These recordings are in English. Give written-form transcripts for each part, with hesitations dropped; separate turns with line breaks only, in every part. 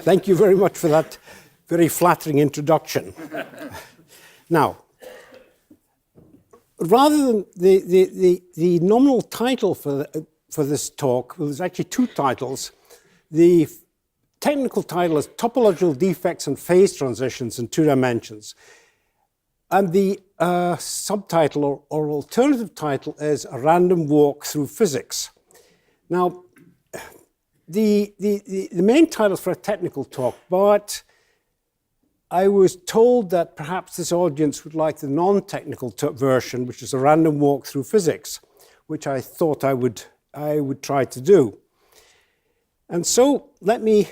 Thank you very much for that very flattering introduction. Now, rather than the nominal title for this talk, well, there's actually two titles. The technical title is Topological Defects and Phase Transitions in Two Dimensions. And the subtitle or alternative title is A Random Walk Through Physics. Now, the main title is for a technical talk, but I was told that perhaps this audience would like the non-technical version, which is A Random Walk Through Physics, which I thought I would try to do. And so let me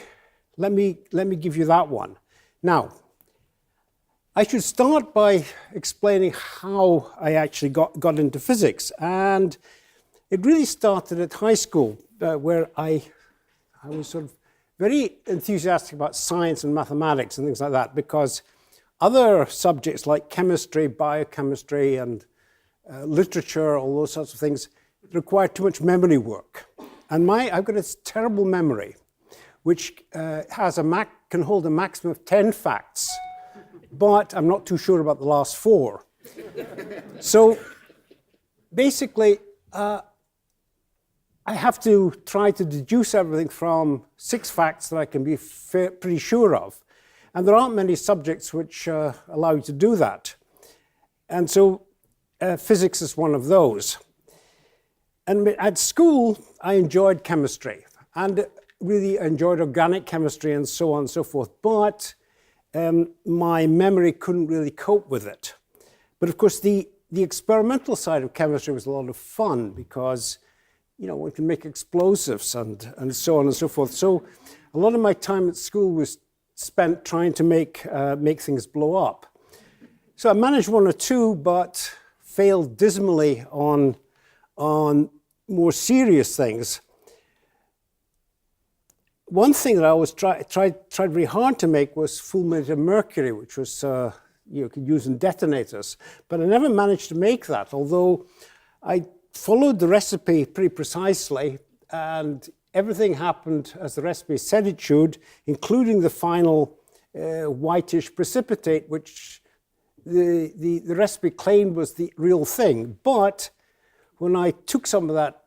give you that one. Now, I should start by explaining how I actually got into physics. And it really started at high school, where I was sort of very enthusiastic about science and mathematics and things like that, because other subjects like chemistry, biochemistry, and literature, all those sorts of things, require too much memory work. And I've got this terrible memory, which can hold a maximum of 10 facts, but I'm not too sure about the last 4. So basically, I have to try to deduce everything from 6 facts that I can be pretty sure of. And there aren't many subjects which allow you to do that. And so physics is one of those. And at school, I enjoyed chemistry and really enjoyed organic chemistry and so on and so forth. But my memory couldn't really cope with it. But of course, the experimental side of chemistry was a lot of fun because, you know, one can make explosives and so on and so forth. So a lot of my time at school was spent trying to make things blow up. So I managed 1 or 2, but failed dismally on more serious things. One thing that I always tried very hard to make was fulminated mercury, which was you could use in detonators. But I never managed to make that, although I followed the recipe pretty precisely, and everything happened as the recipe said it should, including the final whitish precipitate, which the recipe claimed was the real thing. But when I took some of that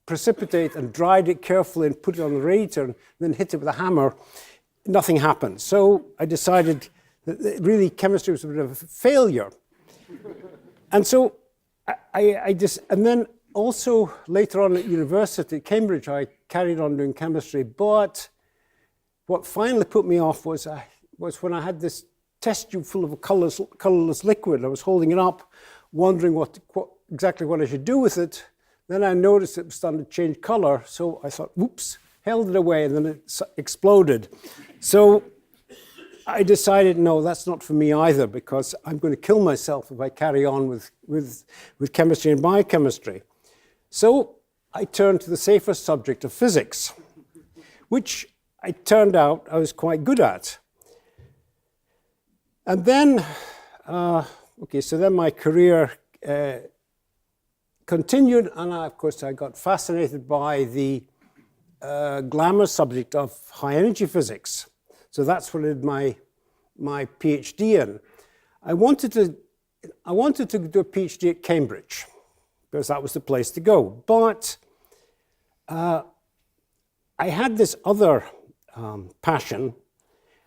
precipitate and dried it carefully and put it on the radiator and then hit it with a hammer, nothing happened. So I decided that really chemistry was a bit of a failure. And so and then also later on at university at Cambridge, I carried on doing chemistry. But what finally put me off was when I had this test tube full of a colorless liquid. I was holding it up, wondering exactly what I should do with it. Then I noticed it was starting to change color. So I thought, whoops, held it away, and then it exploded. So I decided, no, that's not for me either, because I'm going to kill myself if I carry on with chemistry and biochemistry. So I turned to the safer subject of physics, which it turned out I was quite good at. And then, so then my career continued, and of course I got fascinated by the glamorous subject of high energy physics. So that's what I did my PhD in. I wanted to do a PhD at Cambridge because that was the place to go. But I had this other passion,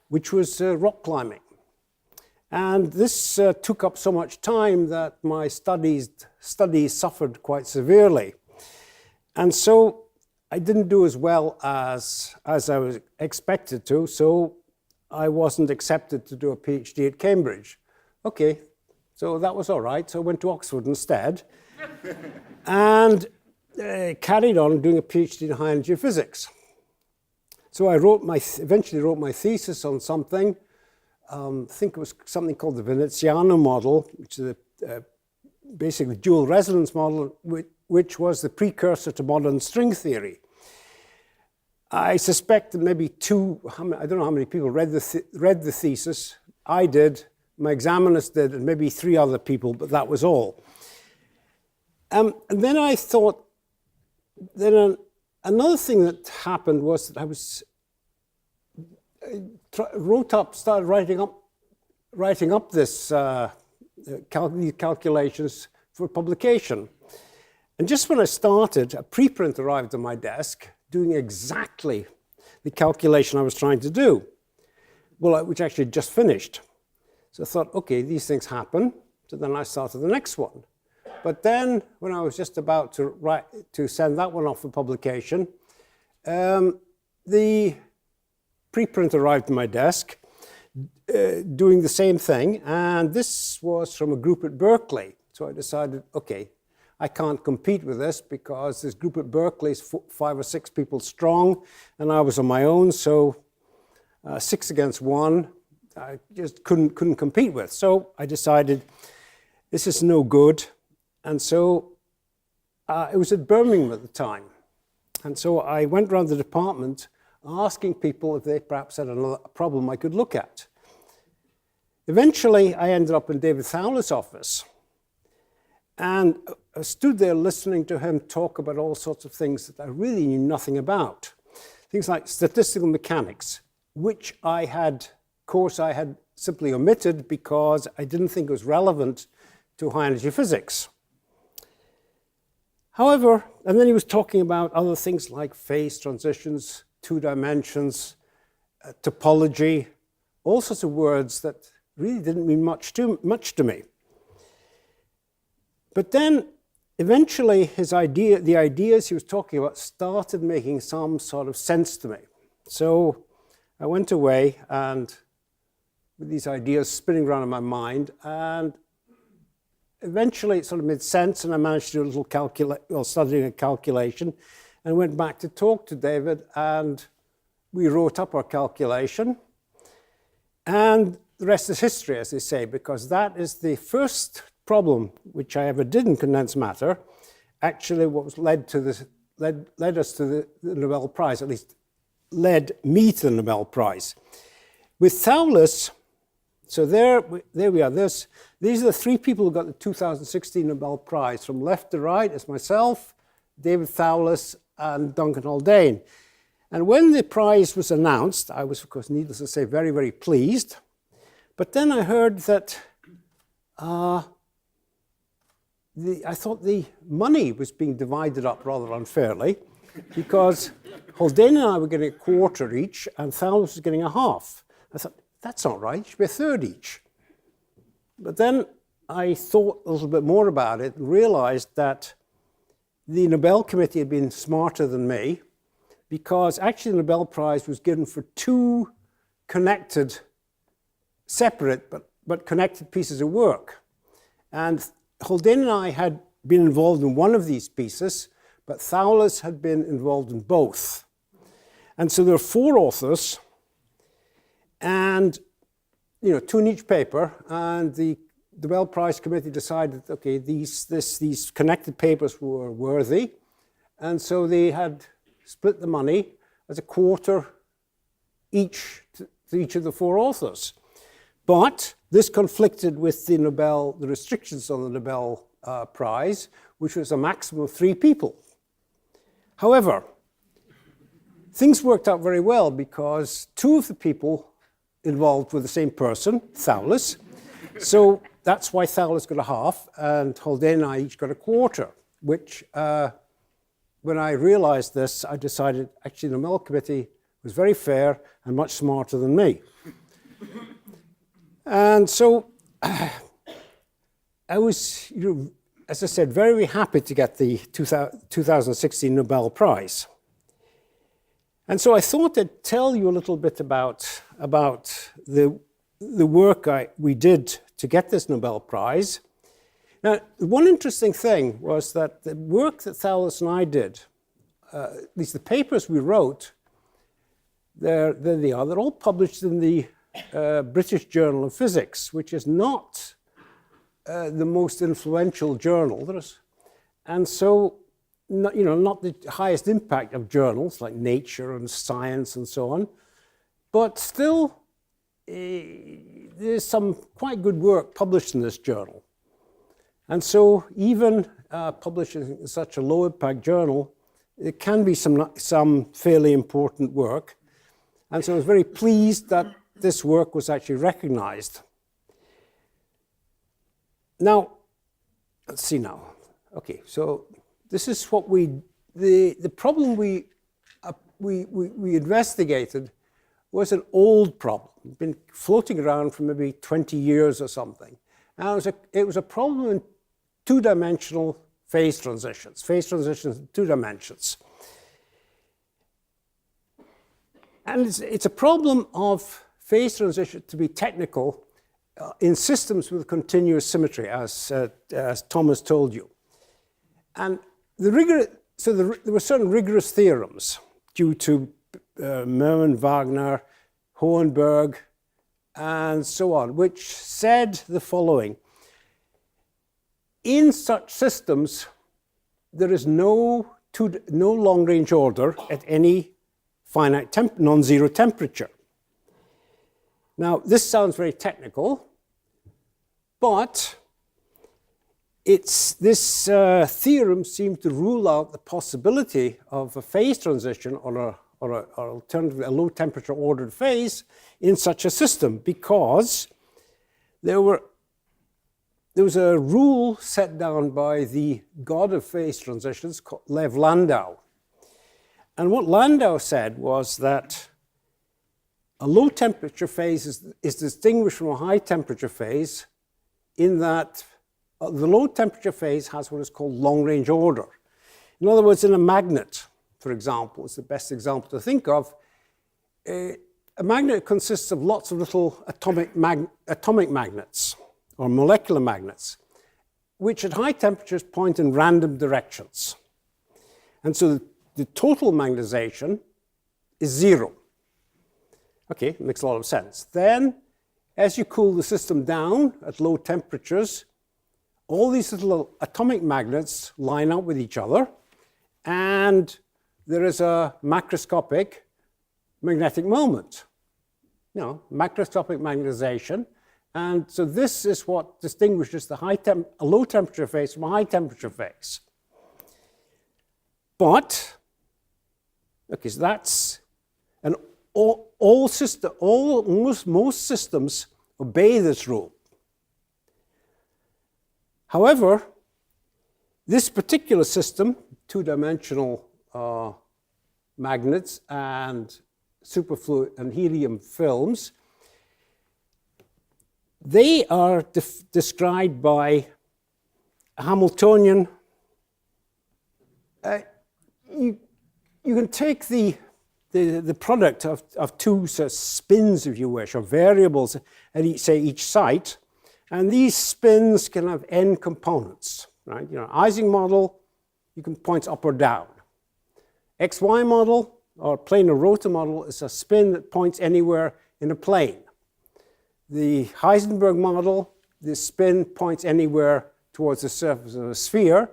which was rock climbing. And this took up so much time that my studies suffered quite severely. And so I didn't do as well as I was expected to, so I wasn't accepted to do a PhD at Cambridge. Okay, so that was all right. So I went to Oxford instead and carried on doing a PhD in high energy physics. So I eventually wrote my thesis on something. I think it was something called the Veneziano model, which is basically dual resonance model, which was the precursor to modern string theory. I suspect that maybe I don't know how many people read the thesis. I did, my examiners did, and maybe 3 other people, but that was all. And then I thought, another thing that happened was that started writing up this these calculations for publication. And just when I started, a preprint arrived on my desk doing exactly the calculation I was trying to do, well, which actually just finished. So I thought, okay, these things happen. So then I started the next one. But then when I was just about to send that one off for publication, the preprint arrived on my desk doing the same thing. And this was from a group at Berkeley. So I decided, okay, I can't compete with this because this group at Berkeley is 5 or 6 people strong, and I was on my own, so 6 against 1, I just couldn't compete with. So I decided this is no good, and so it was at Birmingham at the time, and so I went around the department asking people if they perhaps had another problem I could look at. Eventually, I ended up in David Fowler's office. And I stood there listening to him talk about all sorts of things that I really knew nothing about. Things like statistical mechanics, which course I had simply omitted because I didn't think it was relevant to high energy physics. However, and then he was talking about other things like phase transitions, 2 dimensions, topology, all sorts of words that really didn't mean much to me. But then, eventually, the ideas he was talking about started making some sort of sense to me. So I went away and with these ideas spinning around in my mind, and eventually it sort of made sense, and I managed to do a little studying a calculation, and went back to talk to David, and we wrote up our calculation. And the rest is history, as they say, because that is the first problem which I ever did in condensed matter, actually what was led us to the Nobel Prize, at least led me to the Nobel Prize. With Thouless, so there we are. These are the 3 people who got the 2016 Nobel Prize. From left to right, it's myself, David Thouless, and Duncan Haldane. And when the prize was announced, I was, of course, needless to say, very, very pleased. But then I heard that I thought the money was being divided up rather unfairly because Haldane and I were getting a quarter each and Thouless was getting a half. I thought, that's not right, it should be a third each. But then I thought a little bit more about it and realized that the Nobel Committee had been smarter than me because actually the Nobel Prize was given for 2 connected, separate but connected pieces of work. And Haldane and I had been involved in one of these pieces, but Thouless had been involved in both. And so there are 4 authors, and 2 in each paper, and the Nobel Prize Committee decided, okay, these connected papers were worthy, and so they had split the money as a quarter each to each of the 4 authors. But this conflicted with the restrictions on the Nobel Prize, which was a maximum of 3 people. However, things worked out very well because 2 of the people involved were the same person, Thouless. So that's why Thouless got a half, and Haldane and I each got a quarter, which, when I realized this, I decided actually the Nobel Committee was very fair and much smarter than me. And so I was, as I said, very happy to get the 2016 Nobel Prize. And so I thought I'd tell you a little bit about the work we did to get this Nobel Prize. Now, one interesting thing was that the work that Thouless and I did, at least the papers we wrote, there they are. They're all published in the British Journal of Physics, which is not the most influential journal. And so, not the highest impact of journals like Nature and Science and so on, but still there's some quite good work published in this journal. And so even publishing in such a low impact journal, it can be some fairly important work. And so I was very pleased that this work was actually recognized. Now, let's see now. Okay, so this is what the problem we investigated was an old problem. It's been floating around for maybe 20 years or something. And it was a problem in two-dimensional phase transitions in 2 dimensions. And it's a problem of phase transition, to be technical, in systems with continuous symmetry, as Thomas told you. And there were certain rigorous theorems due to Merman, Wagner, Hohenberg, and so on, which said the following. In such systems, there is no long-range order at any finite non-zero temperature. Now, this sounds very technical, but this theorem seems to rule out the possibility of a phase transition or alternatively a low-temperature ordered phase in such a system, because there was a rule set down by the god of phase transitions, Lev Landau. And what Landau said was that a low-temperature phase is distinguished from a high-temperature phase in that the low-temperature phase has what is called long-range order. In other words, in a magnet, for example, is the best example to think of. A magnet consists of lots of little atomic magnets or molecular magnets, which at high temperatures point in random directions. And so the total magnetization is 0. Okay, it makes a lot of sense. Then, as you cool the system down at low temperatures, all these little atomic magnets line up with each other, and there is a macroscopic magnetic moment. Macroscopic magnetization. And so this is what distinguishes the a low temperature phase from a high temperature phase. But, okay, so that's, and most systems obey this rule. However, this particular system, two-dimensional magnets and superfluid and helium films, they are described by a Hamiltonian. You can take the product of two spins, if you wish, or variables at each site, and these spins can have n components, right? Ising model, you can point up or down. XY model, or planar rotor model, is a spin that points anywhere in a plane. The Heisenberg model, the spin points anywhere towards the surface of a sphere.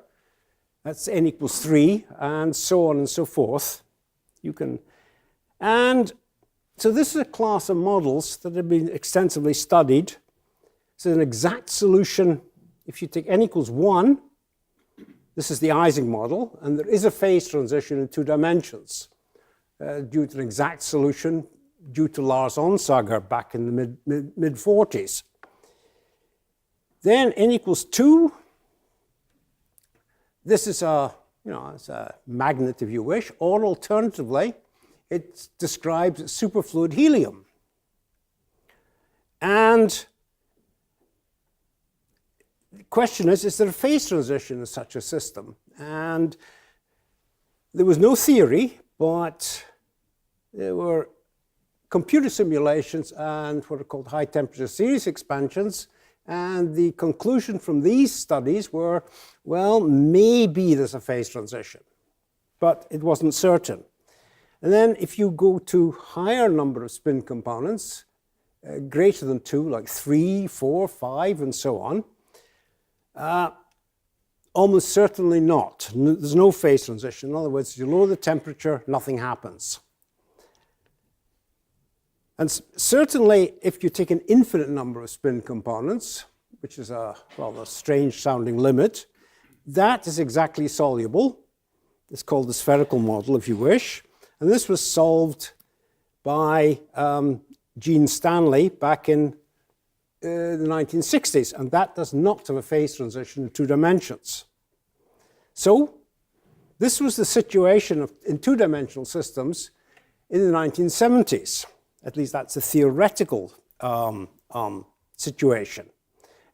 That's n equals 3, and so on and so forth. And so this is a class of models that have been extensively studied. It's an exact solution. If you take n equals 1, this is the Ising model, and there is a phase transition in 2 dimensions due to an exact solution due to Lars Onsager back in the mid-40s. Then n equals 2. This is it's a magnet, if you wish, or alternatively, it describes superfluid helium. And the question is there a phase transition in such a system? And there was no theory, but there were computer simulations and what are called high-temperature series expansions. And the conclusion from these studies were, well, maybe there's a phase transition, but it wasn't certain. And then if you go to higher number of spin components, greater than 2, like 3, 4, 5, and so on, almost certainly not. There's no phase transition. In other words, you lower the temperature, nothing happens. And certainly, if you take an infinite number of spin components, which is a rather strange-sounding limit, that is exactly soluble. It's called the spherical model, if you wish. And this was solved by Gene Stanley back in the 1960s, and that does not have a phase transition in 2 dimensions. So this was the situation in 2-dimensional systems in the 1970s. At least that's a theoretical situation.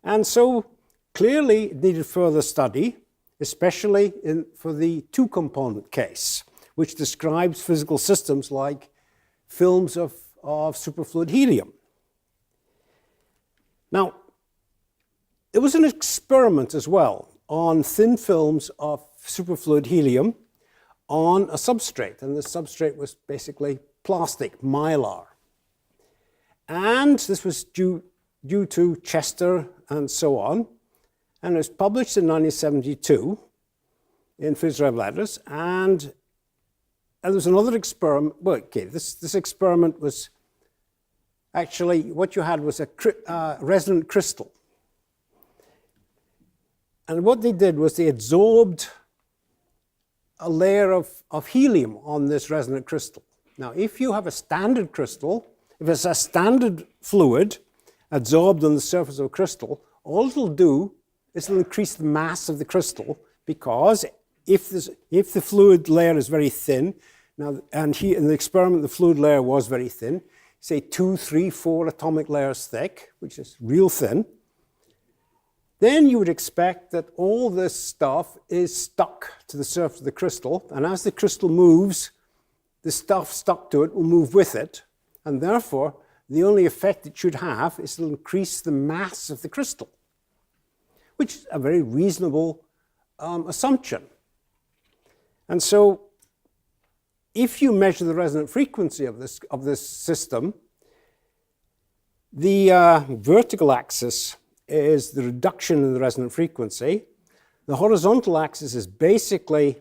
And so clearly it needed further study, especially for the 2-component case, which describes physical systems like films of superfluid helium. Now, there was an experiment as well on thin films of superfluid helium on a substrate, and the substrate was basically plastic, mylar. And this was due to Chester and so on, and it was published in 1972 in Physics Rev Letters, and there was another experiment. Well, okay, this experiment was actually, what you had was a resonant crystal. And what they did was they adsorbed a layer of helium on this resonant crystal. Now, if you have a standard crystal, if it's a standard fluid adsorbed on the surface of a crystal, all it'll do is it'll increase the mass of the crystal, because if the fluid layer is very thin, now, and here in the experiment the fluid layer was very thin, say 2, 3, 4 atomic layers thick, which is real thin, then you would expect that all this stuff is stuck to the surface of the crystal, and as the crystal moves, the stuff stuck to it will move with it, and therefore the only effect it should have is to increase the mass of the crystal, which is a very reasonable assumption. And so if you measure the resonant frequency of this system, the vertical axis is the reduction in the resonant frequency. The horizontal axis is basically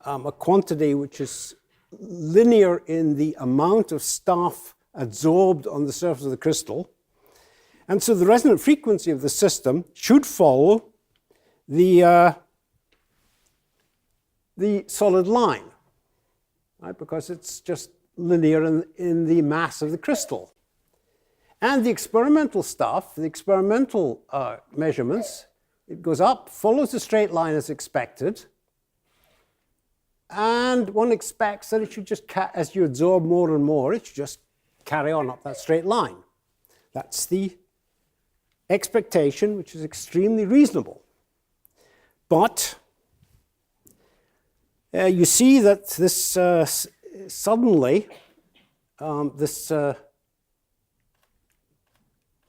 a quantity which is linear in the amount of stuff adsorbed on the surface of the crystal. And so the resonant frequency of the system should follow the solid line, right? Because it's just linear in the mass of the crystal. And the experimental stuff, the experimental measurements, it goes up, follows the straight line as expected, and one expects that it should just, as you absorb more and more, it should just carry on up that straight line. That's the expectation, which is extremely reasonable. But you see that this suddenly, this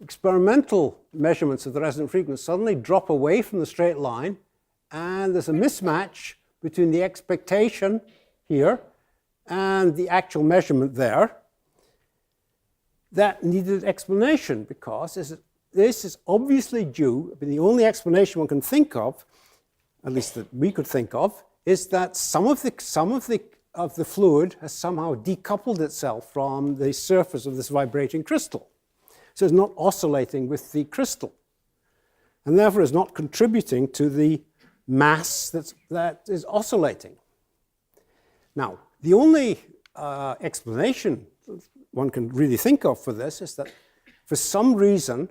experimental measurements of the resonant frequency suddenly drop away from the straight line, and there's a mismatch between the expectation here and the actual measurement there. That needed explanation, because this is obviously due, I mean, the only explanation one can think of, at least that we could think of, is that some of the fluid has somehow decoupled itself from the surface of this vibrating crystal. So it's not oscillating with the crystal, and therefore is not contributing to the mass that is oscillating. Now, the only explanation one can really think of for this is that for some reason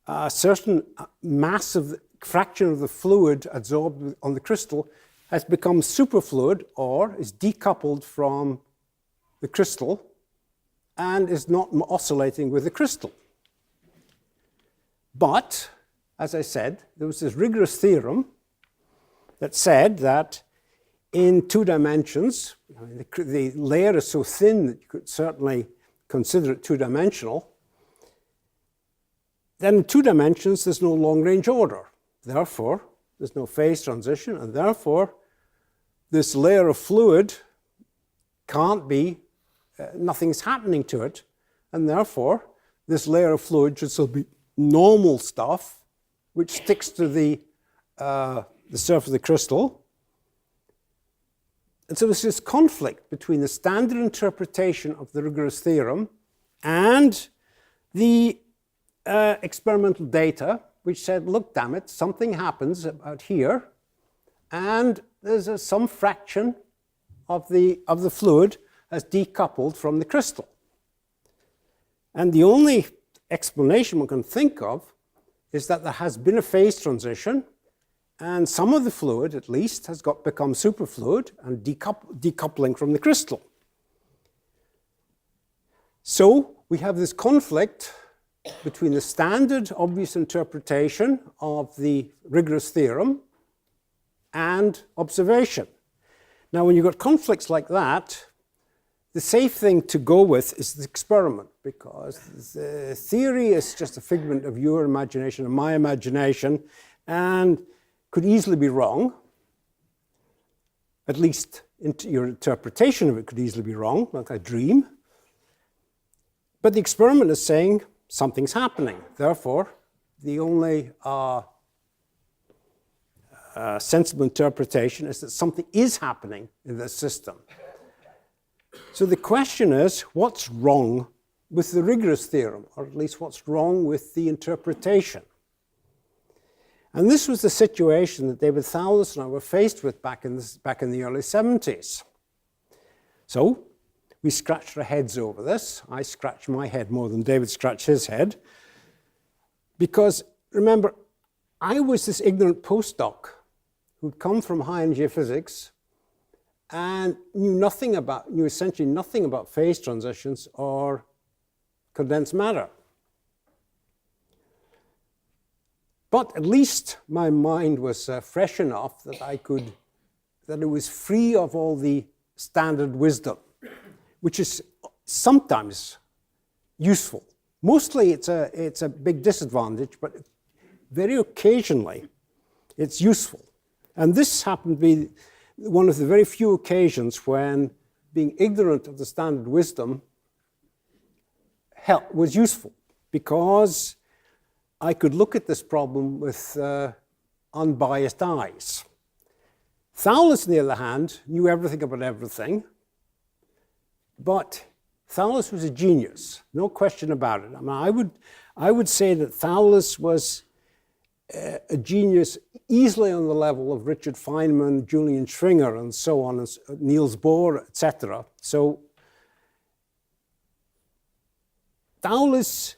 a certain mass of the fraction of the fluid adsorbed on the crystal has become superfluid, or is decoupled from the crystal and is not oscillating with the crystal. But, as I said, there was this rigorous theorem that said that in 2 dimensions, I mean, the layer is so thin that you could certainly consider it 2-dimensional, then in 2 dimensions there's no long-range order. Therefore, there's no phase transition, and therefore this layer of fluid can't be, nothing's happening to it, and therefore this layer of fluid should still be normal stuff which sticks to the surface of the crystal. And so there's this conflict between the standard interpretation of the rigorous theorem and the experimental data, which said, look, damn it, something happens about here, and there's some fraction of the fluid has decoupled from the crystal. And the only explanation one can think of is that there has been a phase transition, and some of the fluid, at least, has become superfluid and decoupling from the crystal. So we have this conflict between the standard obvious interpretation of the rigorous theorem and observation. Now, when you've got conflicts like that, the safe thing to go with is the experiment, because the theory is just a figment of your imagination and my imagination and could easily be wrong. At least your interpretation of it could easily be wrong, like a dream. But the experiment is saying something's happening. Therefore, the only sensible interpretation is that something is happening in this system. So the question is, what's wrong with the rigorous theorem, or at least what's wrong with the interpretation? And this was the situation that David Thouless and I were faced with back in the early 70s. So we scratched our heads over this. I scratched my head more than David scratched his head. Because, remember, I was this ignorant postdoc who'd come from high-energy physics and knew essentially nothing about phase transitions or condensed matter. But at least my mind was fresh enough that that it was free of all the standard wisdom, which is sometimes useful. Mostly it's a big disadvantage, but very occasionally it's useful. And this happened to be one of the very few occasions when being ignorant of the standard wisdom was useful, because I could look at this problem with unbiased eyes. Thouless, on the other hand, knew everything about everything, but Thouless was a genius, no question about it. I mean, I would say that Thouless was a genius easily on the level of Richard Feynman, Julian Schwinger, and so on, and Niels Bohr, etc. So Thouless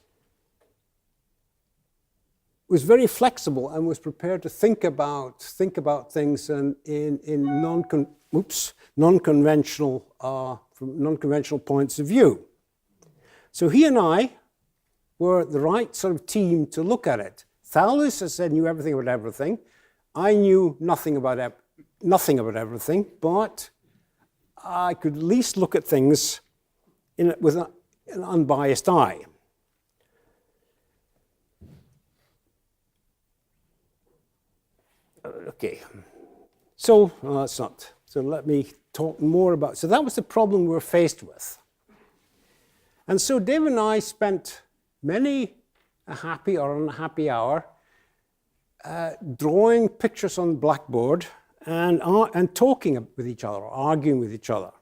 was very flexible and was prepared to think about things in non-conventional from non-conventional points of view. So he and I were the right sort of team to look at it. Thouless, as I said, knew everything about everything. I knew nothing about everything, but I could at least look at things with an unbiased eye. Okay, so it's not. So let me talk more about. So that was the problem we were faced with. And so Dave and I spent many a happy or unhappy hour drawing pictures on the blackboard and talking with each other, or arguing with each other.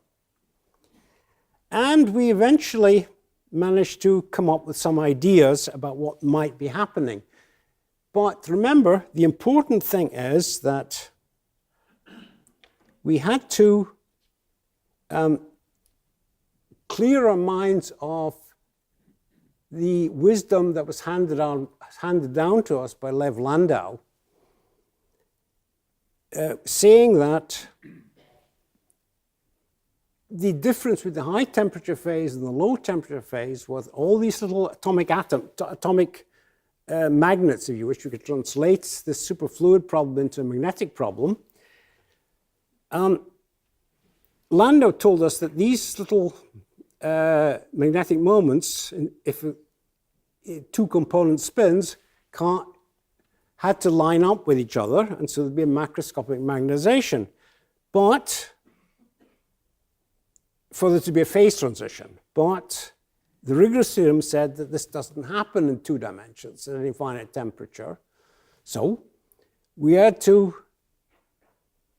And we eventually managed to come up with some ideas about what might be happening. But remember, the important thing is that we had to clear our minds of the wisdom that was handed down to us by Lev Landau, saying that the difference with the high temperature phase and the low temperature phase was all these little atomic magnets, if you wish. We could translate this superfluid problem into a magnetic problem. Landau told us that these little magnetic moments, if two component spins, had to line up with each other, and so there'd be a macroscopic magnetization. But for there to be a phase transition. But the rigorous theorem said that this doesn't happen in 2 dimensions at any finite temperature. So we had to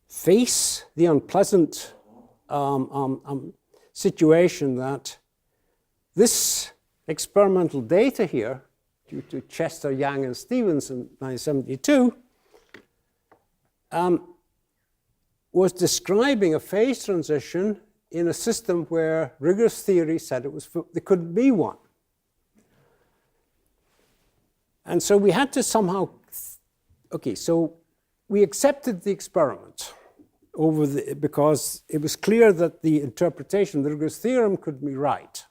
face the unpleasant situation that this experimental data here, due to Chester, Yang, and Stevens in 1972, was describing a phase transition in a system where rigorous theory said there couldn't be one. And so we had to somehow, okay, so we accepted the experiment because it was clear that the interpretation of the rigorous theorem could be right.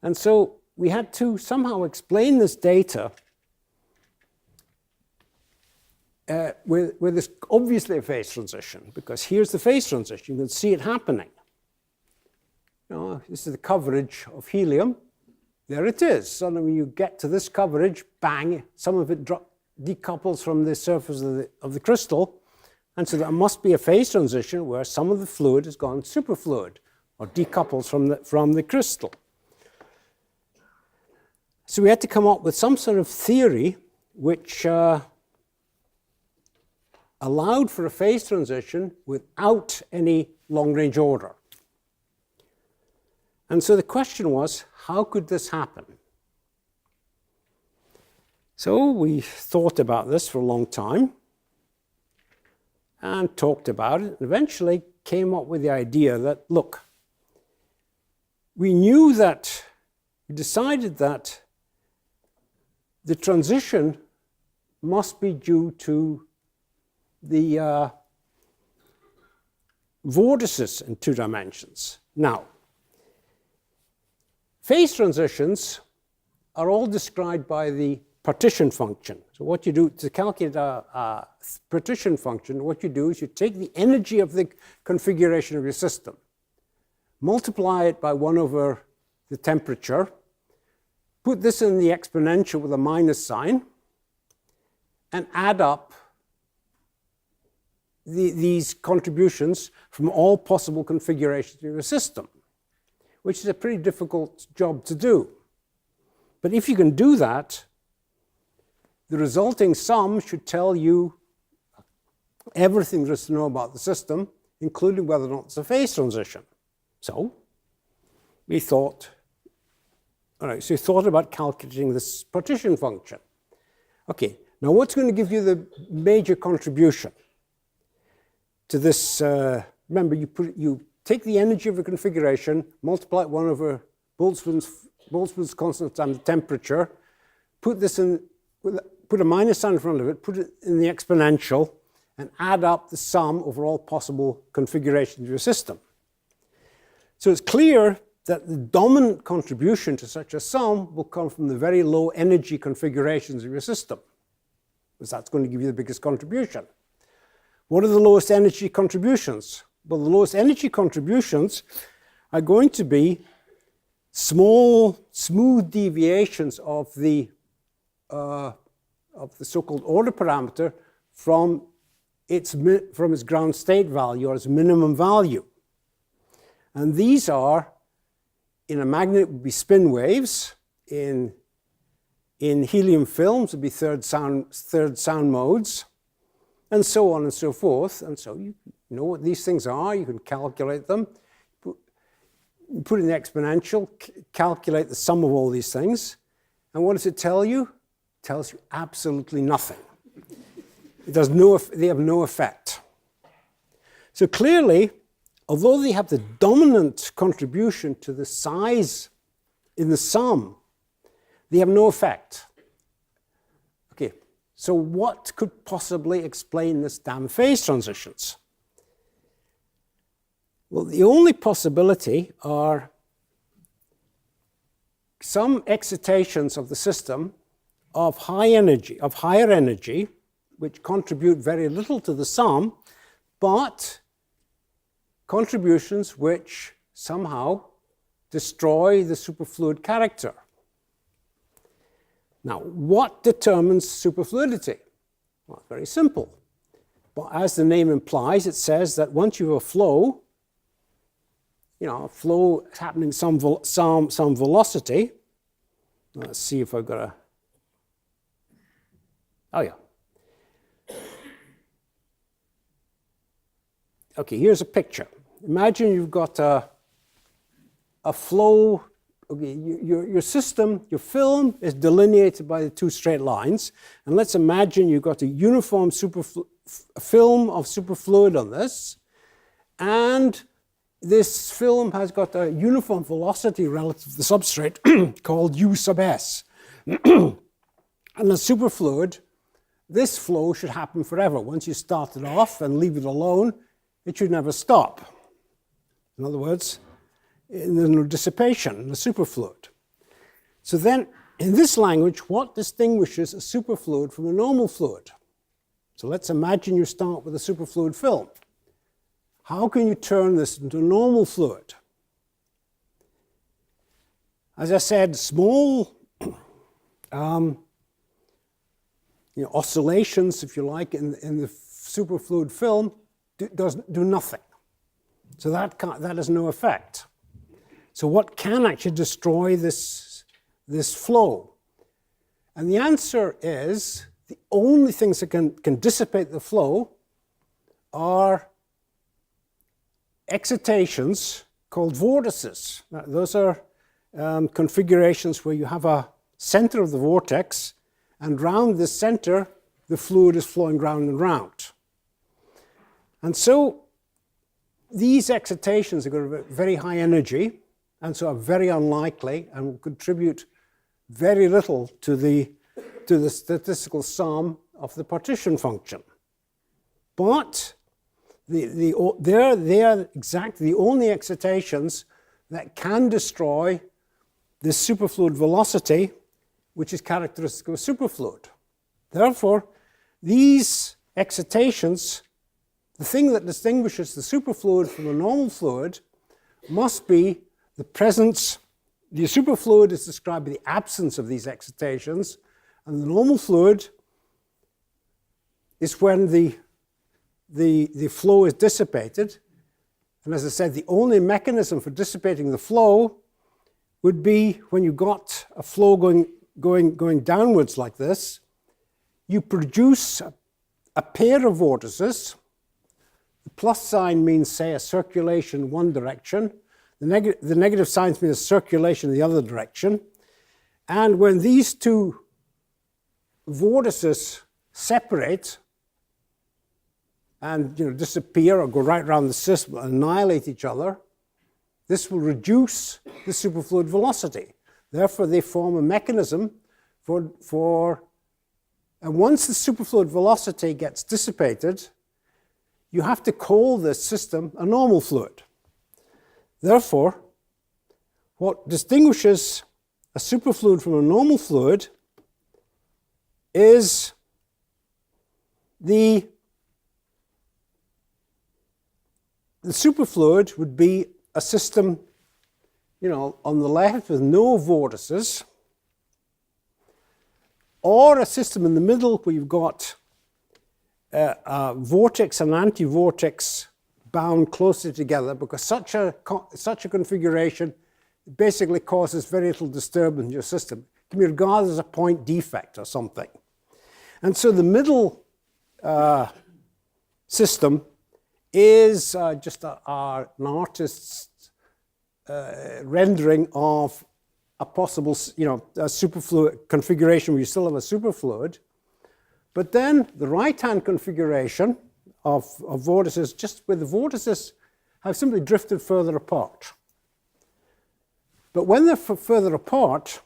And so we had to somehow explain this data where there's obviously a phase transition, because here's the phase transition. You can see it happening. This is the coverage of helium. There it is. So when you get to this coverage, bang, some of it decouples from the surface of the crystal. And so there must be a phase transition where some of the fluid has gone superfluid or decouples from the crystal. So we had to come up with some sort of theory which allowed for a phase transition without any long-range order. And so the question was, how could this happen? So we thought about this for a long time and talked about it, and eventually came up with the idea that, look, we decided that the transition must be due to the vortices in 2 dimensions. Now, phase transitions are all described by the partition function. So what you do to calculate a partition function, what you do is you take the energy of the configuration of your system, multiply it by 1 over the temperature, put this in the exponential with a minus sign, and add up these contributions from all possible configurations of your system, which is a pretty difficult job to do. But if you can do that, the resulting sum should tell you everything there is to know about the system, including whether or not it's a phase transition. So we thought, all right, so we thought about calculating this partition function. Okay, now what's going to give you the major contribution to this? Remember, you take the energy of a configuration, multiply it 1 over Boltzmann's constant times the temperature, put this in, put a minus sign in front of it, put it in the exponential, and add up the sum over all possible configurations of your system. So it's clear that the dominant contribution to such a sum will come from the very low energy configurations of your system, because that's going to give you the biggest contribution. What are the lowest energy contributions? Well, the lowest energy contributions are going to be small, smooth deviations of the so-called order parameter from its ground state value or its minimum value. And these are, in a magnet, would be spin waves. In helium films, would be third sound modes, and so on and so forth. And so you know what these things are. You can calculate them. Put in the exponential, calculate the sum of all these things. And what does it tell you? It tells you absolutely nothing. They have no effect. So clearly, although they have the dominant contribution to the size in the sum, they have no effect. Okay, so what could possibly explain this damn phase transitions? Well, the only possibility are some excitations of the system of higher energy, which contribute very little to the sum, but contributions which somehow destroy the superfluid character. Now, what determines superfluidity? Well, very simple. But as the name implies, it says that once you have a flow, a flow happening some velocity. Let's see if I've got a. Oh yeah. Okay, here's a picture. Imagine you've got a flow. Okay, your system, your film is delineated by the 2 straight lines, and let's imagine you've got a uniform film of superfluid on this, and this film has got a uniform velocity relative to the substrate called U sub s. And a superfluid, this flow should happen forever. Once you start it off and leave it alone, it should never stop. In other words, there's no dissipation in the superfluid. So then, in this language, what distinguishes a superfluid from a normal fluid? So let's imagine you start with a superfluid film. How can you turn this into a normal fluid? As I said, small oscillations, if you like, in the superfluid film do nothing. So that has no effect. So what can actually destroy this flow? And the answer is the only things that can dissipate the flow are excitations called vortices. Now, those are configurations where you have a center of the vortex, and round this center, the fluid is flowing round and round. And so these excitations are going to have very high energy, and so are very unlikely and will contribute very little to the statistical sum of the partition function. But they are exactly the only excitations that can destroy this superfluid velocity, which is characteristic of a superfluid. Therefore, these excitations, the thing that distinguishes the superfluid from a normal fluid, must be the presence. The superfluid is described by the absence of these excitations, and the normal fluid is when the flow is dissipated. And as I said, the only mechanism for dissipating the flow would be when you got a flow going downwards like this. You produce a pair of vortices. The plus sign means, say, a circulation in one direction. The negative signs mean a circulation in the other direction. And when these two vortices separate and disappear or go right around the system and annihilate each other, this will reduce the superfluid velocity. Therefore, they form a mechanism and once the superfluid velocity gets dissipated, you have to call this system a normal fluid. Therefore, what distinguishes a superfluid from a normal fluid is the superfluid would be a system, on the left with no vortices, or a system in the middle where you've got a vortex and anti-vortex bound closely together, because such a configuration basically causes very little disturbance in your system. It can be regarded as a point defect or something. And so the middle system is just an artist's rendering of a possible, a superfluid configuration where you still have a superfluid. But then the right-hand configuration of vortices, just where the vortices have simply drifted further apart. But when they're further apart,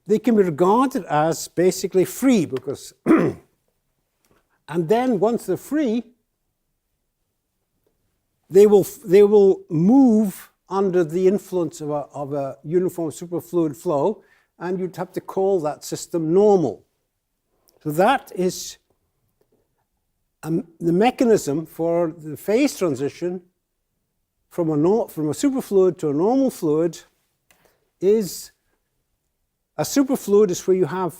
they can be regarded as basically free, because and then once they're free, they will move under the influence of a uniform superfluid flow, and you'd have to call that system normal. So that is the mechanism for the phase transition from a superfluid to a normal fluid. Is a superfluid is where you have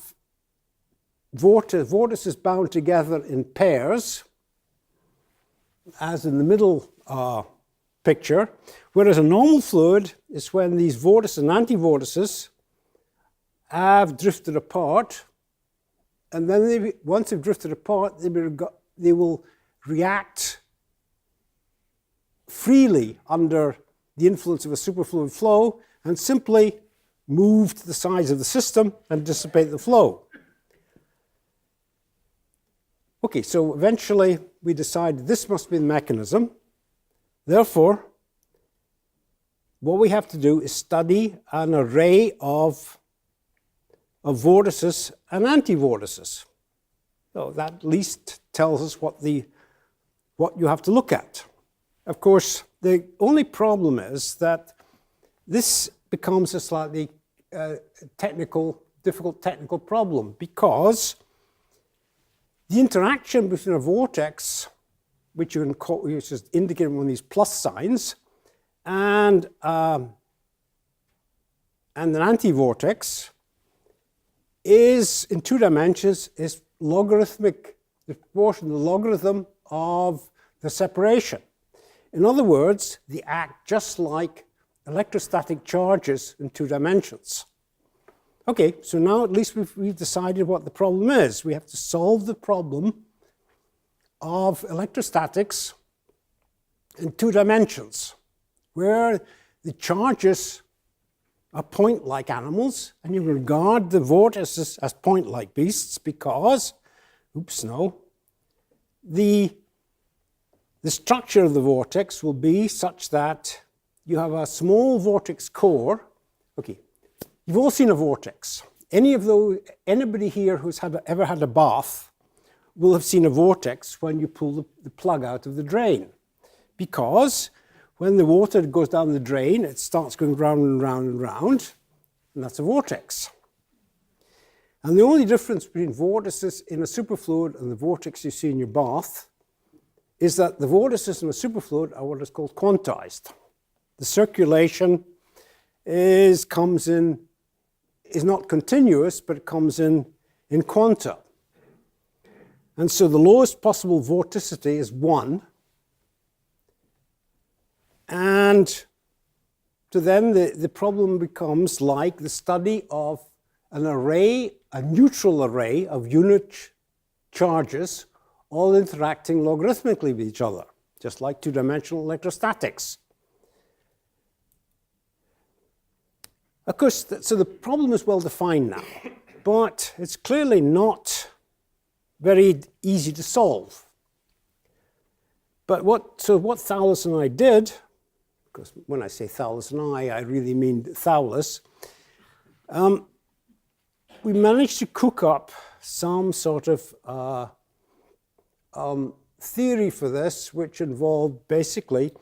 vortices bound together in pairs, as in the middle picture, whereas a normal fluid is when these vortices and anti-vortices have drifted apart, and then once they've drifted apart, they will react freely under the influence of a superfluid flow and simply move to the sides of the system and dissipate the flow. Okay, so eventually we decided this must be the mechanism. Therefore, what we have to do is study an array of vortices and anti-vortices. So that at least tells us what you have to look at. Of course, the only problem is that this becomes a slightly difficult technical problem, because the interaction between a vortex, which you can call, which is indicated with these plus signs, and an anti-vortex is, in 2 dimensions, is logarithmic, the proportion, the logarithm of the separation. In other words, they act just like electrostatic charges in 2 dimensions. Okay, so now at least we've decided what the problem is. We have to solve the problem of electrostatics in 2 dimensions, where the charges are point-like animals, and you regard the vortices as point-like beasts because, the structure of the vortex will be such that you have a small vortex core. Okay, you've all seen a vortex. Anybody here who's ever had a bath will have seen a vortex when you pull the plug out of the drain, because when the water goes down the drain, it starts going round and round and round, and that's a vortex. And the only difference between vortices in a superfluid and the vortex you see in your bath is that the vortices in a superfluid are what is called quantized. The circulation is not continuous, but it comes in quanta. And so the lowest possible vorticity is 1. And so then the problem becomes like the study of an array, a neutral array of unit charges, all interacting logarithmically with each other, just like 2-dimensional electrostatics. Of course, so the problem is well defined now, but it's clearly not very easy to solve. But what Thouless and I did, because when I say Thouless and I really mean Thouless, we managed to cook up some sort of theory for this, which involved basically,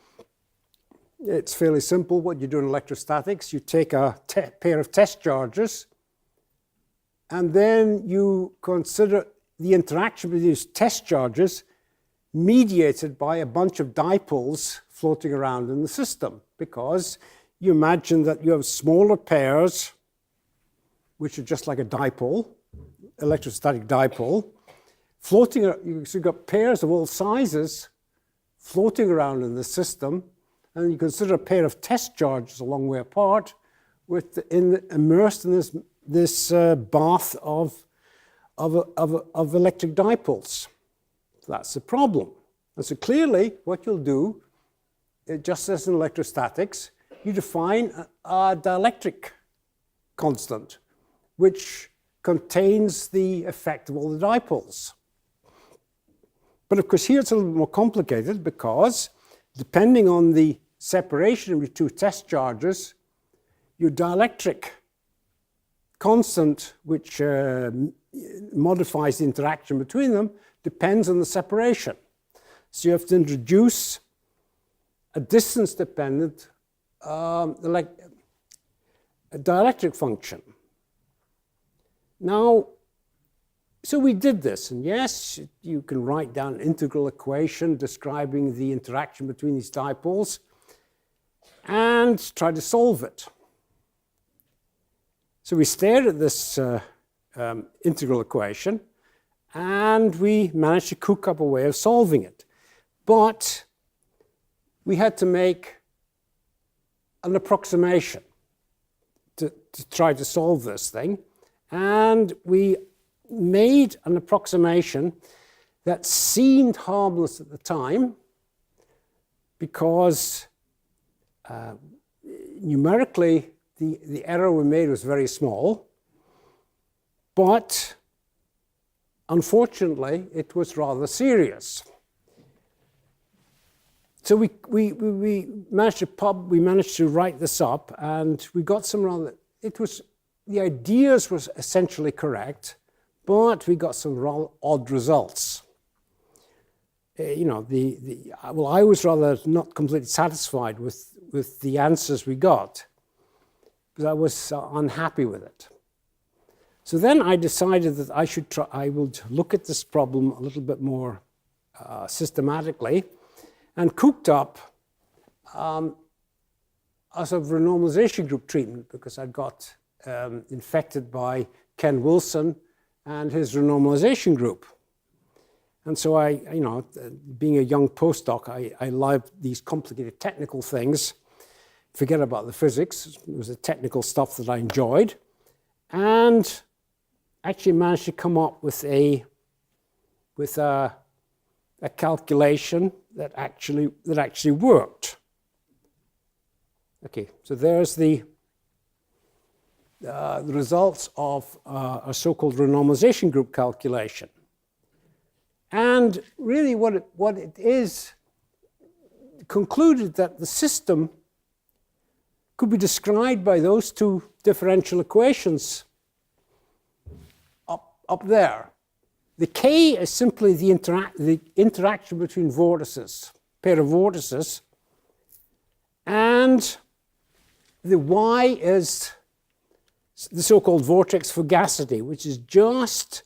it's fairly simple what you do in electrostatics. You take a pair of test charges, and then you consider the interaction between these test charges mediated by a bunch of dipoles floating around in the system, because you imagine that you have smaller pairs, which are just like a dipole, electrostatic dipole, floating. So you've got pairs of all sizes floating around in the system, and you consider a pair of test charges a long way apart, immersed in this bath of electric dipoles. So that's the problem. And so clearly, what you'll do, just as in electrostatics, you define a dielectric constant, which contains the effect of all the dipoles. But of course, here it's a little bit more complicated, because depending on the separation of your 2 test charges, your dielectric constant, which modifies the interaction between them, depends on the separation. So you have to introduce a distance-dependent a dielectric function. Now, so we did this, and yes, you can write down an integral equation describing the interaction between these dipoles and try to solve it. So we stared at this integral equation, and we managed to cook up a way of solving it. But we had to make an approximation to try to solve this thing. And we made an approximation that seemed harmless at the time, because numerically the error we made was very small, but unfortunately it was rather serious. So we managed to write this up, and we got some rather, the ideas was essentially correct, but we got some rather odd results. You know, well, I was rather not completely satisfied with the answers we got, because I was unhappy with it. So then I decided that I would look at this problem a little bit more systematically, and cooked up a sort of renormalization group treatment, because I got infected by Ken Wilson and his renormalization group. And so you know, being a young postdoc, I loved these complicated technical things. Forget about the physics. It was the technical stuff that I enjoyed. And actually managed to come up with a calculation that actually worked. Okay, so there's the results of a so-called renormalization group calculation. And really what it is, concluded that the system could be described by those two differential equations up there. The K is simply the interaction between vortices, pair of vortices, and the Y is the so-called vortex fugacity, which is just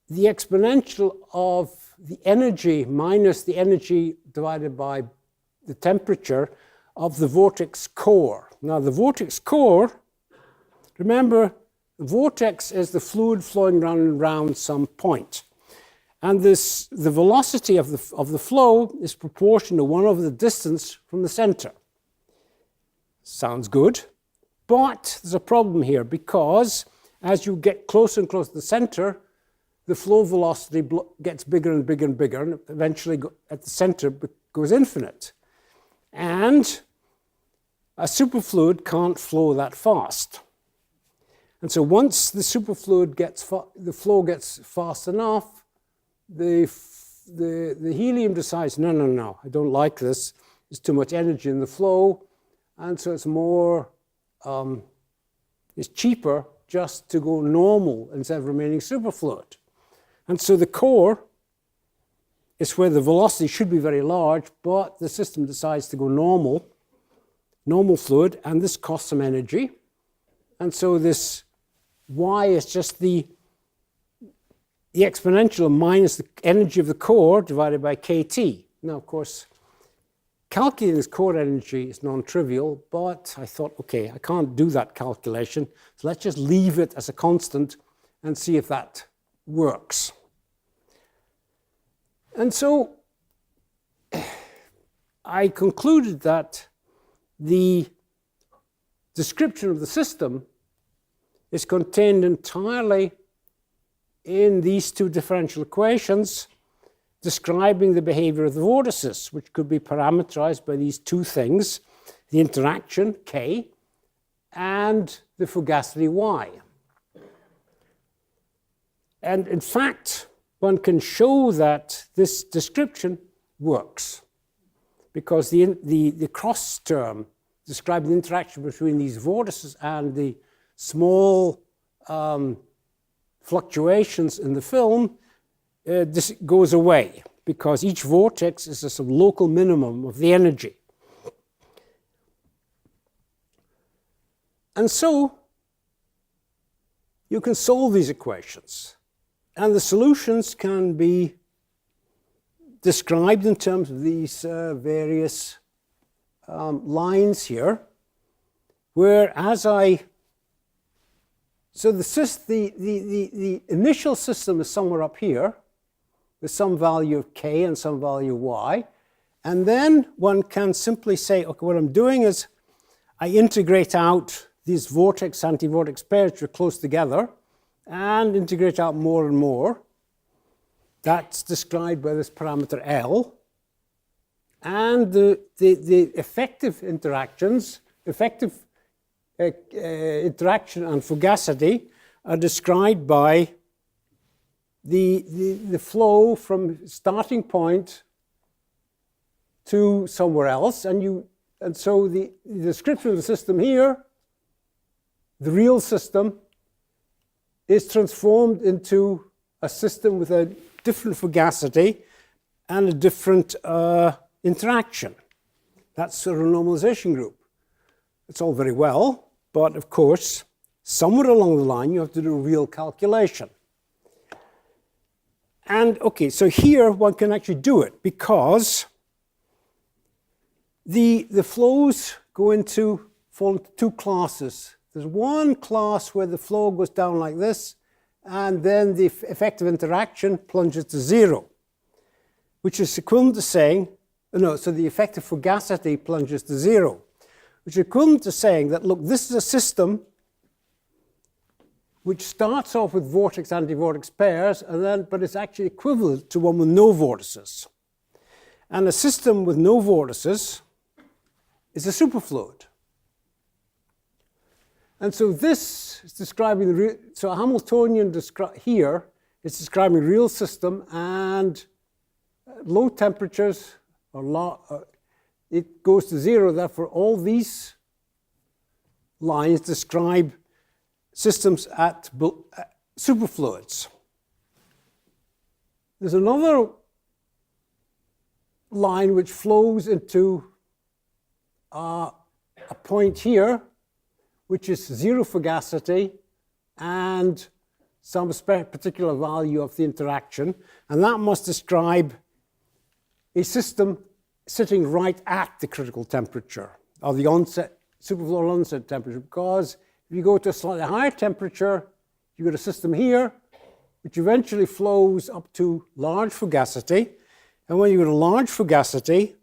the exponential of the energy minus the energy divided by the temperature of the vortex core. Now the vortex core, remember, the vortex is the fluid flowing round and round some point. And the velocity of the flow is proportional to 1 over the distance from the center. Sounds good, but there's a problem here, because as you get closer and closer to the center, the flow velocity gets bigger and bigger and bigger, and eventually at the center goes infinite. And a superfluid can't flow that fast. And so once the superfluid the flow gets fast enough, the helium decides, no, I don't like this. There's too much energy in the flow, and so it's cheaper just to go normal instead of remaining superfluid. And so the core is where the velocity should be very large, but the system decides to go normal fluid, and this costs some energy. And so this Y is just the exponential minus the energy of the core divided by kT. Now, of course, calculating this core energy is non-trivial, but I thought, okay, I can't do that calculation, so let's just leave it as a constant and see if that works. And so I concluded that the description of the system is contained entirely in these two differential equations describing the behavior of the vortices, which could be parameterized by these two things, the interaction, K, and the fugacity, Y. And in fact, one can show that this description works, because the cross term describing the interaction between these vortices and the small fluctuations in the film, this goes away, because each vortex is a sort of local minimum of the energy. And so you can solve these equations, and the solutions can be described in terms of these various lines here, where so the initial system is somewhere up here with some value of K and some value of Y. And then one can simply say, okay, what I'm doing is I integrate out these vortex-antivortex pairs which are close together, and integrate out more and more. That's described by this parameter L. And the effective interactions, interaction and fugacity are described by the flow from starting point to somewhere else, and so the description of the system here, the real system, is transformed into a system with a different fugacity and a different interaction. That's sort of a normalization group. It's all very well, but of course, somewhere along the line, you have to do a real calculation. And okay, so here one can actually do it because the flows fall into two classes. There's one class where the flow goes down like this, and then the effective interaction plunges to zero, which is equivalent to saying, so the effective fugacity plunges to zero, which is equivalent to saying that, look, this is a system which starts off with vortex-antivortex pairs, but it's actually equivalent to one with no vortices. And a system with no vortices is a superfluid. And so this is describing so a Hamiltonian here is describing a real system, and low temperatures it goes to zero. Therefore, all these lines describe systems at superfluids. There's another line which flows into a point here, which is zero fugacity and some particular value of the interaction, and that must describe a system sitting right at the critical temperature, or the superfluid onset temperature, because if you go to a slightly higher temperature, you get a system here, which eventually flows up to large fugacity, and when you get a large fugacity,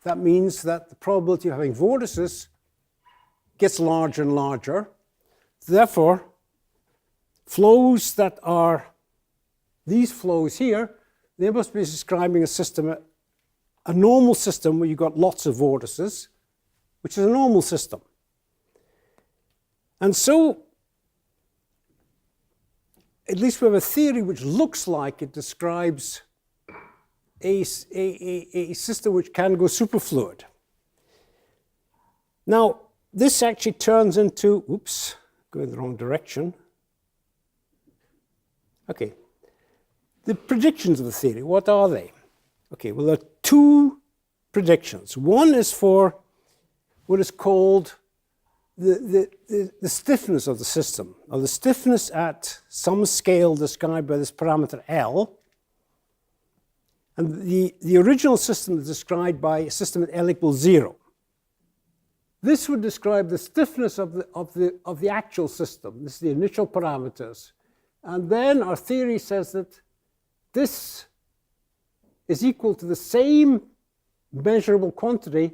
that means that the probability of having vortices gets larger and larger. Therefore, flows that are these flows here, they must be describing a system, a normal system where you've got lots of vortices, which is a normal system. And so, at least we have a theory which looks like it describes a system which can go superfluid. Now, this actually turns into, oops, going the wrong direction. Okay, the predictions of the theory, what are they? Okay, well, there are two predictions. One is for what is called the stiffness of the system, or the stiffness at some scale described by this parameter L. And the original system is described by a system at L equals 0. This would describe the stiffness of the actual system. This is the initial parameters. And then our theory says that this is equal to the same measurable quantity,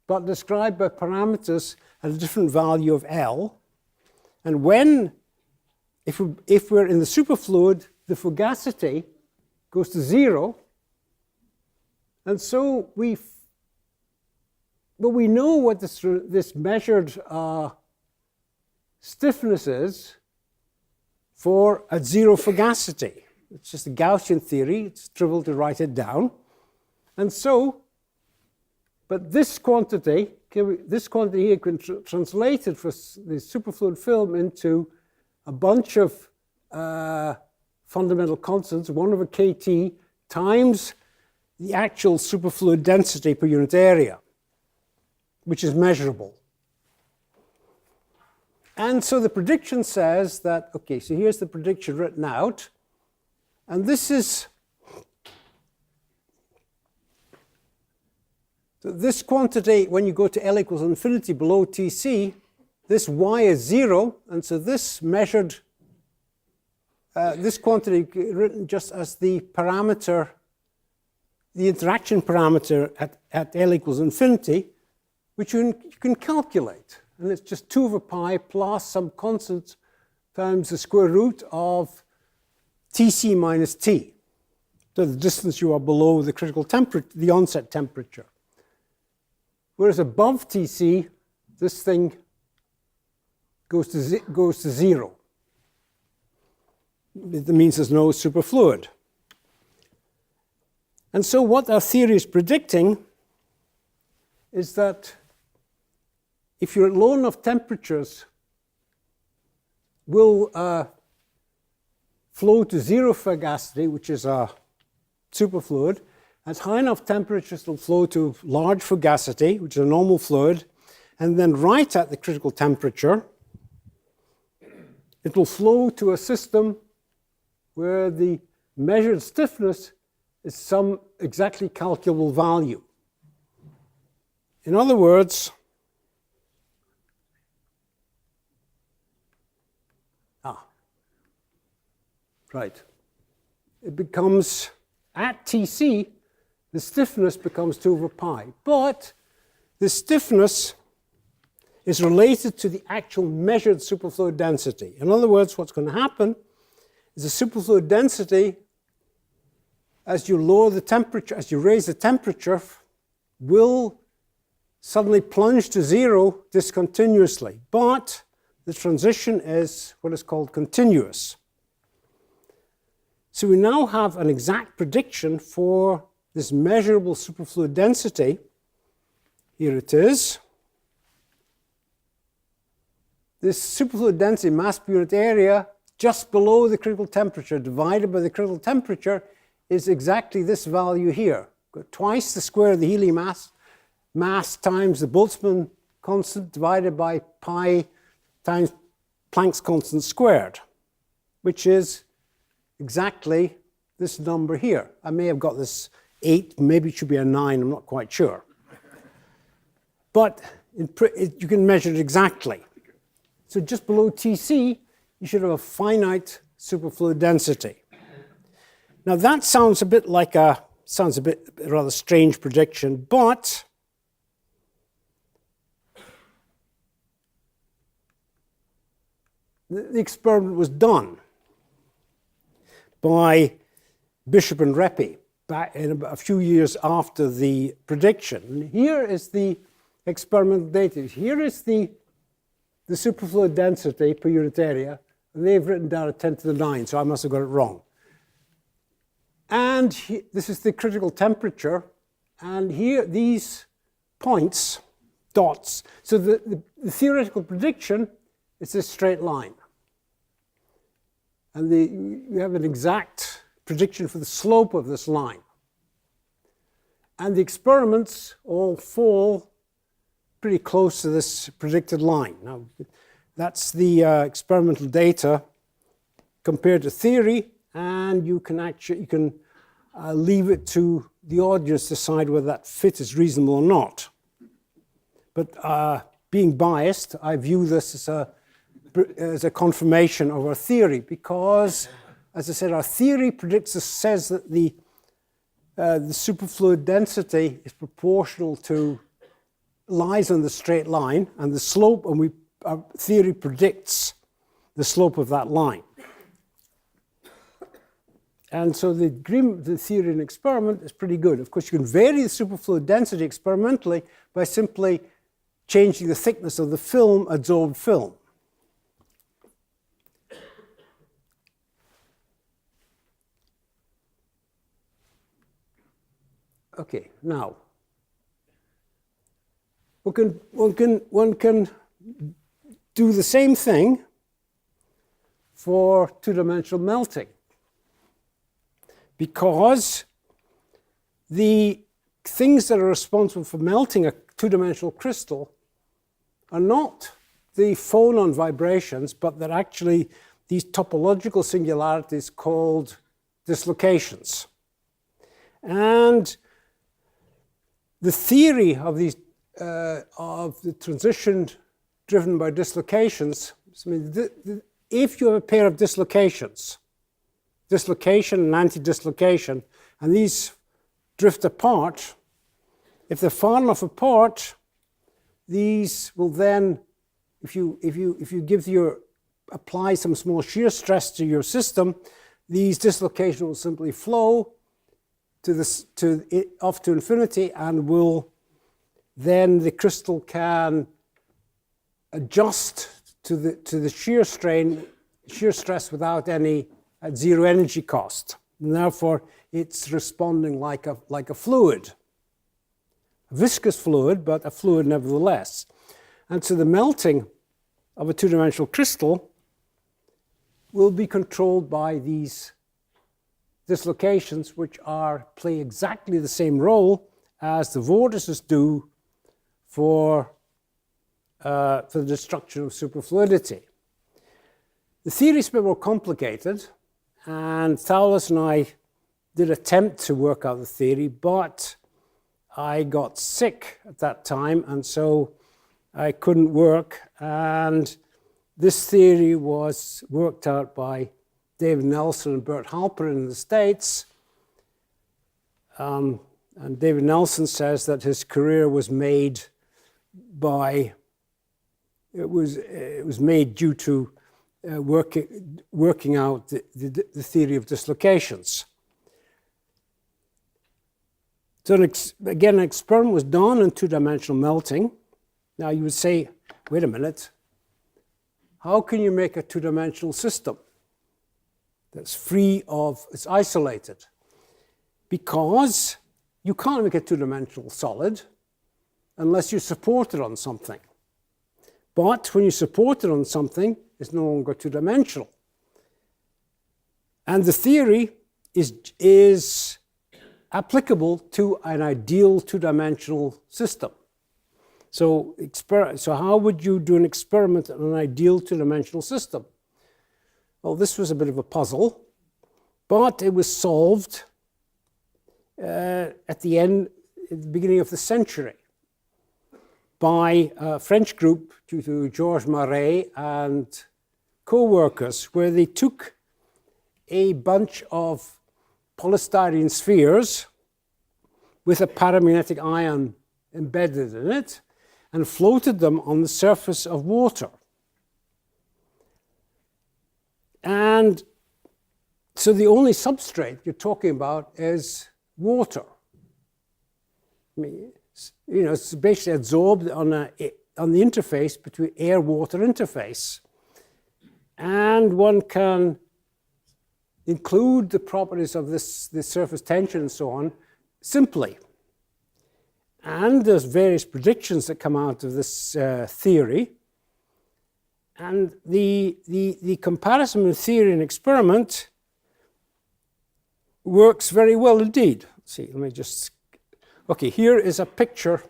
but described by parameters at a different value of L. And if we're in the superfluid, the fugacity goes to 0. And so we know what this measured stiffness is for at 0 fugacity. It's just a Gaussian theory. It's trivial to write it down. And so, but this quantity here can translate it for the superfluid film into a bunch of fundamental constants, 1/kT times the actual superfluid density per unit area, which is measurable. And so the prediction says that, okay, so here's the prediction written out. And this is, so this quantity, when you go to L equals infinity below Tc, this y is 0. And so this measured, this quantity written just as the parameter, the interaction parameter at L equals infinity, which you can calculate. And it's just 2/pi plus some constant times the square root of Tc minus T. So the distance you are below the critical temperature, the onset temperature. Whereas above Tc, this thing goes to 0. It means there's no superfluid. And so what our theory is predicting is that if you're at low enough temperatures, will flow to zero fugacity, which is a superfluid. At high enough temperatures, it'll flow to large fugacity, which is a normal fluid. And then right at the critical temperature, it will flow to a system where the measured stiffness is some exactly calculable value. In other words, right, it becomes, at Tc, the stiffness becomes 2 over pi. But the stiffness is related to the actual measured superfluid density. In other words, what's going to happen is the superfluid density, as you lower the temperature, as you raise the temperature, will suddenly plunge to zero discontinuously. But the transition is what is called continuous. So we now have an exact prediction for this measurable superfluid density. Here it is. This superfluid density, mass per unit area, just below the critical temperature, divided by the critical temperature, is exactly this value here. Twice the square of the helium mass times the Boltzmann constant divided by pi times Planck's constant squared, which is exactly this number here. I may have got this 8, maybe it should be a 9, I'm not quite sure. But you can measure it exactly. So just below Tc, you should have a finite superfluid density. Now that sounds a bit like a rather strange prediction, but the experiment was done by Bishop and Reppe back in a few years after the prediction. And here is the experimental data. Here is the superfluid density per unit area, and they've written down a 10 to the 9, so I must have got it wrong. And this is the critical temperature, and here these points, dots. So the theoretical prediction is this straight line. And you have an exact prediction for the slope of this line. And the experiments all fall pretty close to this predicted line. Now, that's the experimental data compared to theory, and you can leave it to the audience to decide whether that fit is reasonable or not. But being biased, I view this as a confirmation of our theory, because, as I said, our theory says that the superfluid density is proportional to, lies on the straight line, and the slope, and our theory predicts the slope of that line. And so the agreement, the theory and experiment is pretty good. Of course, you can vary the superfluid density experimentally by simply changing the thickness of the film, adsorbed film. Okay, now one can do the same thing for two-dimensional melting, because the things that are responsible for melting a two-dimensional crystal are not the phonon vibrations, but they're actually these topological singularities called dislocations. And the theory of these of the transition driven by dislocations, I mean, if you have a pair of dislocations, dislocation and anti-dislocation, and these drift apart, if they're far enough apart, these will then, if you apply some small shear stress to your system, these dislocations will simply flow off to infinity, and then the crystal can adjust to the shear stress without any at zero energy cost. And therefore, it's responding like a fluid. viscous fluid, but a fluid nevertheless. And so the melting of a two-dimensional crystal will be controlled by these dislocations, which play exactly the same role as the vortices do for the destruction of superfluidity. The theory is a bit more complicated, and Thouless and I did attempt to work out the theory, but I got sick at that time, and so I couldn't work. And this theory was worked out by David Nelson and Bert Halperin in the States. And David Nelson says that his career was made by, it was made due to working out the theory of dislocations. So again, an experiment was done in two-dimensional melting. Now you would say, wait a minute, how can you make a two-dimensional system that's free of, it's isolated? Because you can't make a two-dimensional solid unless you support it on something. But when you support it on something, it's no longer two-dimensional. And the theory is applicable to an ideal two-dimensional system. So how would you do an experiment on an ideal two-dimensional system? Well, this was a bit of a puzzle, but it was solved at the beginning of the century by a French group due to Georges Marais and co-workers, where they took a bunch of polystyrene spheres with a paramagnetic ion embedded in it and floated them on the surface of water. And so the only substrate you're talking about is water. I mean, it's basically absorbed on the interface between air-water interface. And one can include the properties of this surface tension and so on simply. And there's various predictions that come out of this theory. And the comparison of theory and experiment works very well indeed. Let's see, let me just, okay, here is a picture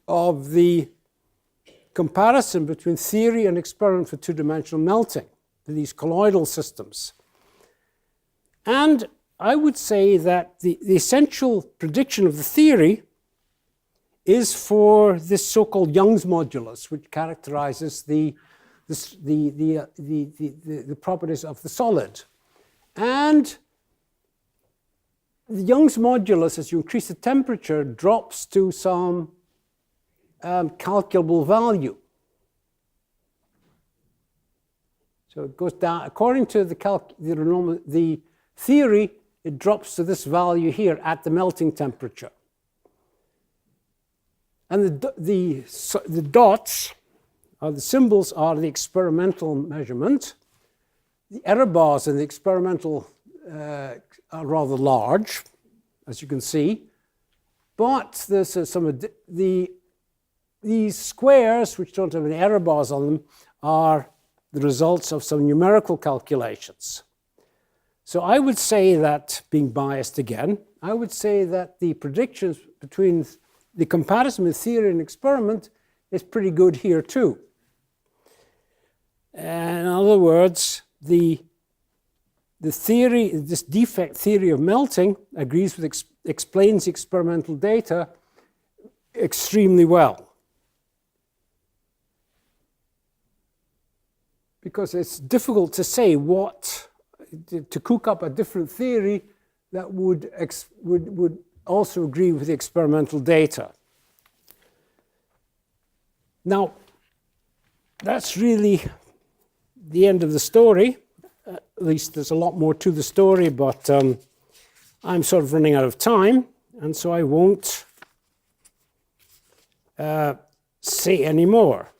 of the comparison between theory and experiment for two-dimensional melting, for these colloidal systems. And I would say that the essential prediction of the theory is for this so-called Young's modulus, which characterizes the properties of the solid. And the Young's modulus, as you increase the temperature, drops to some calculable value. So it goes down, according to the theory, it drops to this value here at the melting temperature. And the dots, or the symbols, are the experimental measurement. The error bars in the experimental are rather large, as you can see. But there's these squares, which don't have any error bars on them, are the results of some numerical calculations. So I would say that, being biased again, I would say that the predictions between the comparison with theory and experiment is pretty good here too. And in other words, the theory, this defect theory of melting agrees with, explains the experimental data extremely well. Because it's difficult to say to cook up a different theory that would also agree with the experimental data. Now, that's really the end of the story. At least there's a lot more to the story, but I'm sort of running out of time, and so I won't say any more.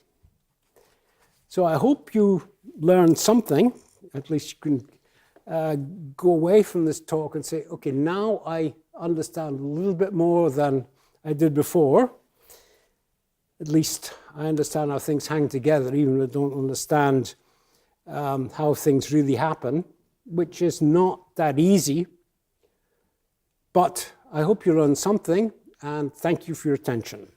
So I hope you learned something. At least you can go away from this talk and say, okay, now I understand a little bit more than I did before. At least I understand how things hang together, even if I don't understand how things really happen, which is not that easy. But I hope you learned something, and thank you for your attention.